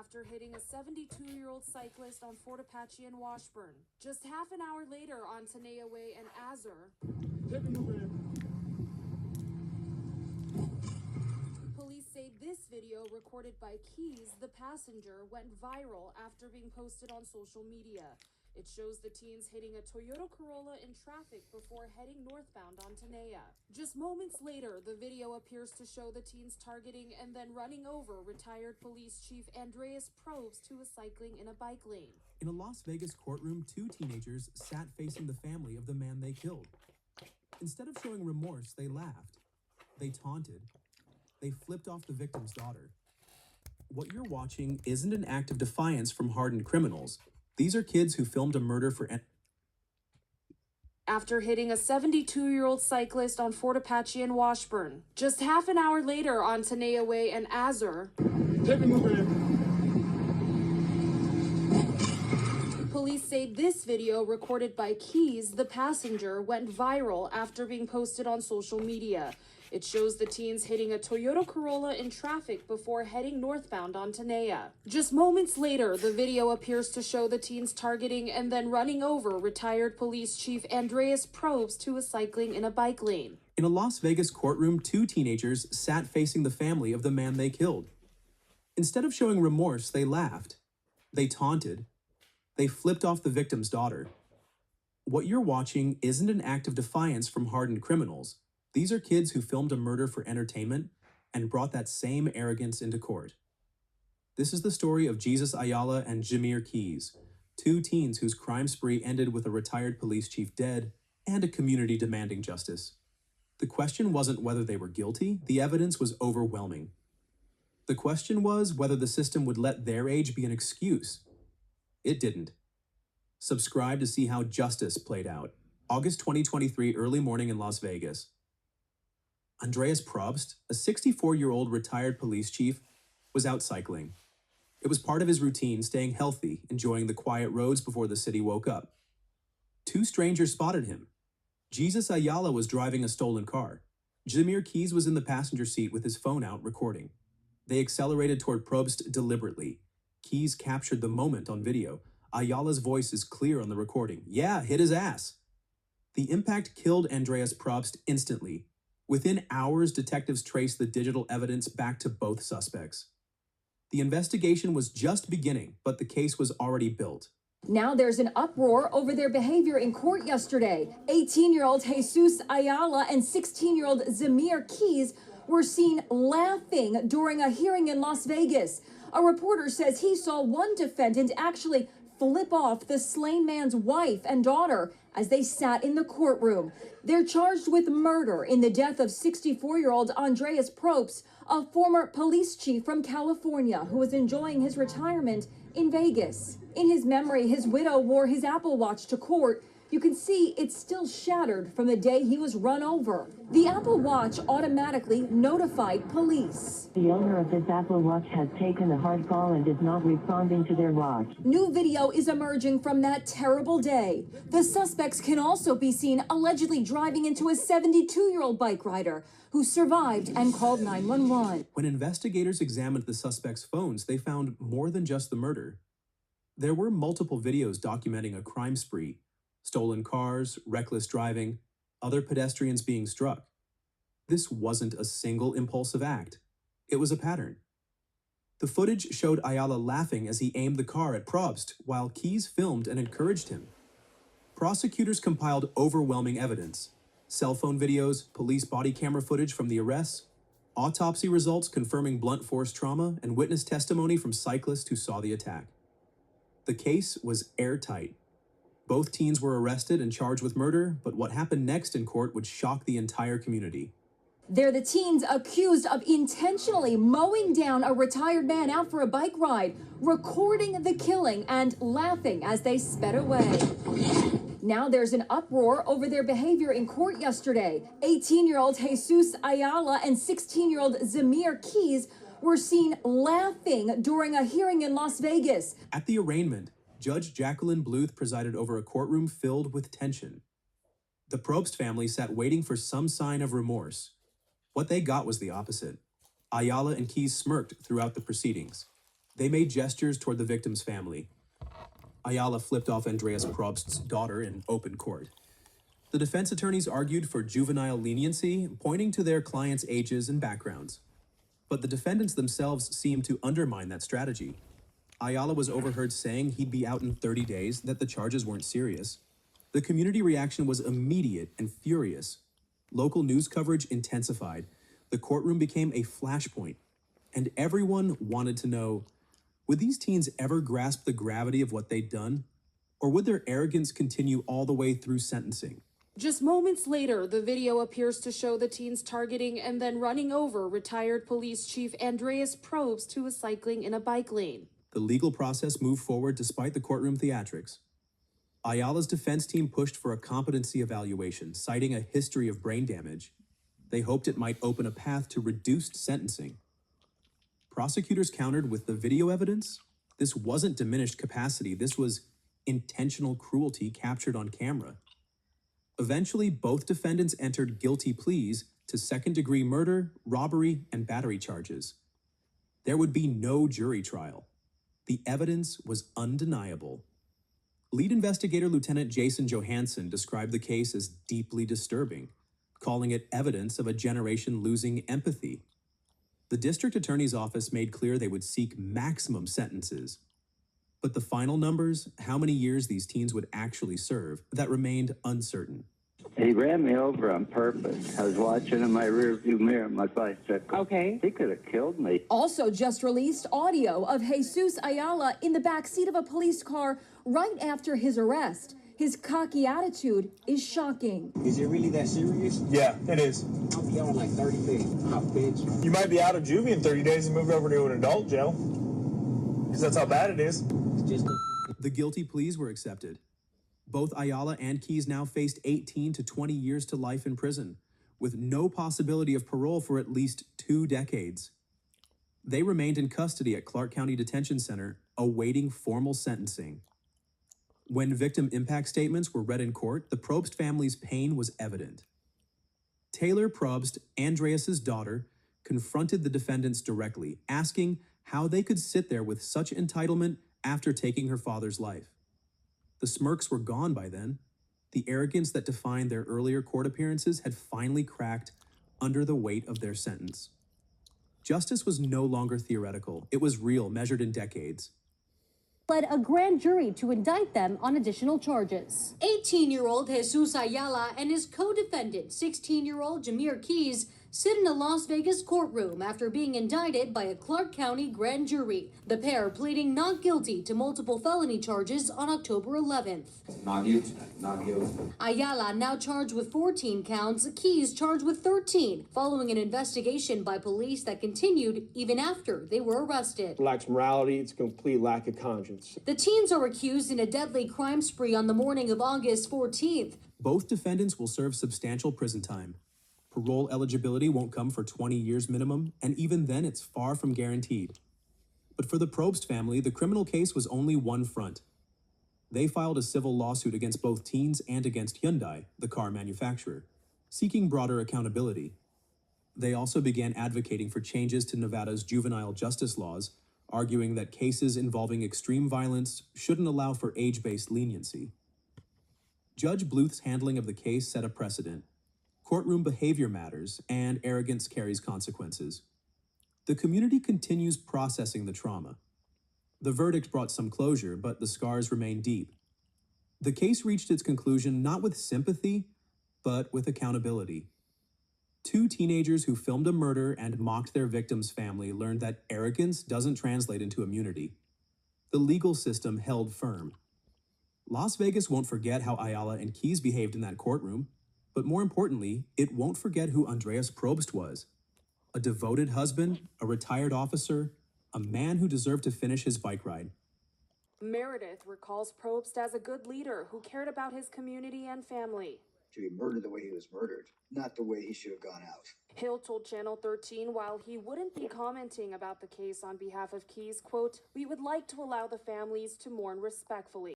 after hitting a 72-year-old cyclist on Fort Apache and Washburn. Just half an hour later on Tenaya Way and Azure, police say this video recorded by Keys, the passenger, went viral after being posted on social media. It shows the teens hitting a Toyota Corolla in traffic before heading northbound on Tenaya. Just moments later, the video appears to show the teens targeting and then running over retired police chief Andreas Probst, who was cycling in a bike lane. In a Las Vegas courtroom, two teenagers sat facing the family of the man they killed. Instead of showing remorse, they laughed. They taunted. They flipped off the victim's daughter. What you're watching isn't an act of defiance from hardened criminals. These are kids who filmed a murder for... After hitting a 72-year-old cyclist on Fort Apache and Washburn. Just half an hour later on Tenaya Way and Azure, police say this video recorded by Keys, the passenger, went viral after being posted on social media. It shows the teens hitting a Toyota Corolla in traffic before heading northbound on Tenaya. Just moments later, the video appears to show the teens targeting and then running over retired police chief Andreas Probst, who was cycling in a bike lane. In a Las Vegas courtroom, two teenagers sat facing the family of the man they killed. Instead of showing remorse, they laughed. They taunted. They flipped off the victim's daughter. What you're watching isn't an act of defiance from hardened criminals. These are kids who filmed a murder for entertainment and brought that same arrogance into court. This is the story of Jesus Ayala and Jzamir Keys, two teens whose crime spree ended with a retired police chief dead and a community demanding justice. The question wasn't whether they were guilty, the evidence was overwhelming. The question was whether the system would let their age be an excuse. It didn't. Subscribe to see how justice played out. August 2023, early morning in Las Vegas. Andreas Probst, a 64-year-old retired police chief, was out cycling. It was part of his routine, staying healthy, enjoying the quiet roads before the city woke up. Two strangers spotted him. Jesus Ayala was driving a stolen car. Jzamir Keys was in the passenger seat with his phone out recording. They accelerated toward Probst deliberately. Keys captured the moment on video. Ayala's voice is clear on the recording. "Yeah, hit his ass." The impact killed Andreas Probst instantly. Within hours, detectives traced the digital evidence back to both suspects. The investigation was just beginning, but the case was already built. Now there's an uproar over their behavior in court yesterday. 18-year-old Jesus Ayala and 16-year-old Jzamir Keys were seen laughing during a hearing in Las Vegas. A reporter says he saw one defendant actually flip off the slain man's wife and daughter as they sat in the courtroom. They're charged with murder in the death of 64-year-old Andreas Probst, a former police chief from California who was enjoying his retirement in Vegas. In his memory, his widow wore his Apple Watch to court. You can see it's still shattered from the day he was run over. The Apple Watch automatically notified police. The owner of this Apple Watch has taken a hard fall and is not responding to their watch. New video is emerging from that terrible day. The suspects can also be seen allegedly driving into a 72-year-old bike rider who survived and called 911. When investigators examined the suspects' phones, they found more than just the murder. There were multiple videos documenting a crime spree. Stolen cars, reckless driving, other pedestrians being struck. This wasn't a single impulsive act. It was a pattern. The footage showed Ayala laughing as he aimed the car at Probst, while Keys filmed and encouraged him. Prosecutors compiled overwhelming evidence: cell phone videos, police body camera footage from the arrests, autopsy results confirming blunt force trauma, and witness testimony from cyclists who saw the attack. The case was airtight. Both teens were arrested and charged with murder, but what happened next in court would shock the entire community. They're the teens accused of intentionally mowing down a retired man out for a bike ride, recording the killing and laughing as they sped away. Now there's an uproar over their behavior in court yesterday. 18-year-old Jesus Ayala and 16-year-old Jzamir Keys were seen laughing during a hearing in Las Vegas. At the arraignment, Judge Jacqueline Bluth presided over a courtroom filled with tension. The Probst family sat waiting for some sign of remorse. What they got was the opposite. Ayala and Keys smirked throughout the proceedings. They made gestures toward the victim's family. Ayala flipped off Andreas Probst's daughter in open court. The defense attorneys argued for juvenile leniency, pointing to their clients' ages and backgrounds. But the defendants themselves seemed to undermine that strategy. Ayala was overheard saying he'd be out in 30 days, that the charges weren't serious. The community reaction was immediate and furious. Local news coverage intensified. The courtroom became a flashpoint, and everyone wanted to know, would these teens ever grasp the gravity of what they'd done? Or would their arrogance continue all the way through sentencing? Just moments later, the video appears to show the teens targeting and then running over retired police chief Andreas Probst, who was cycling in a bike lane. The legal process moved forward despite the courtroom theatrics. Ayala's defense team pushed for a competency evaluation, citing a history of brain damage. They hoped it might open a path to reduced sentencing. Prosecutors countered with the video evidence. This wasn't diminished capacity. This was intentional cruelty captured on camera. Eventually, both defendants entered guilty pleas to second-degree murder, robbery, and battery charges. There would be no jury trial. The evidence was undeniable. Lead investigator Lieutenant Jason Johansson described the case as deeply disturbing, calling it evidence of a generation losing empathy. The district attorney's office made clear they would seek maximum sentences. But the final numbers, how many years these teens would actually serve, that remained uncertain. He ran me over on purpose. I was watching in my rearview mirror, my bicycle. Okay. He could have killed me. Also just released audio of Jesus Ayala in the backseat of a police car right after his arrest. His cocky attitude is shocking. Is it really that serious? Yeah, it is. I'll be out in like 30 days. I'll bitch. You might be out of juvie in 30 days and moved over to an adult jail. Because that's how bad it is. It's just The guilty pleas were accepted. Both Ayala and Keys now faced 18 to 20 years to life in prison, with no possibility of parole for at least 2 decades. They remained in custody at Clark County Detention Center, awaiting formal sentencing. When victim impact statements were read in court, the Probst family's pain was evident. Taylor Probst, Andreas's daughter, confronted the defendants directly, asking how they could sit there with such entitlement after taking her father's life. The smirks were gone by then. The arrogance that defined their earlier court appearances had finally cracked under the weight of their sentence. Justice was no longer theoretical. It was real, measured in decades. Led a grand jury to indict them on additional charges. 18-year-old Jesus Ayala and his co-defendant, 16-year-old Jzamir Keys, sit in a Las Vegas courtroom after being indicted by a Clark County grand jury. The pair pleading not guilty to multiple felony charges on October 11th. not guilty. Not guilty. Ayala now charged with 14 counts, Keys charged with 13, following an investigation by police that continued even after they were arrested. Lacks morality, it's a complete lack of conscience. The teens are accused in a deadly crime spree on the morning of August 14th. Both defendants will serve substantial prison time. Parole eligibility won't come for 20 years minimum, and even then it's far from guaranteed. But for the Probst family, the criminal case was only one front. They filed a civil lawsuit against both teens and against Hyundai, the car manufacturer, seeking broader accountability. They also began advocating for changes to Nevada's juvenile justice laws, arguing that cases involving extreme violence shouldn't allow for age-based leniency. Judge Bluth's handling of the case set a precedent. Courtroom behavior matters, and arrogance carries consequences. The community continues processing the trauma. The verdict brought some closure, but the scars remain deep. The case reached its conclusion not with sympathy, but with accountability. 2 teenagers who filmed a murder and mocked their victim's family learned that arrogance doesn't translate into immunity. The legal system held firm. Las Vegas won't forget how Ayala and Keys behaved in that courtroom. But more importantly, it won't forget who Andreas Probst was. A devoted husband, a retired officer, a man who deserved to finish his bike ride. Meredith recalls Probst as a good leader who cared about his community and family. To be murdered the way he was murdered, not the way he should have gone out. Hill told Channel 13 while he wouldn't be commenting about the case on behalf of Keys, quote, "We would like to allow the families to mourn respectfully."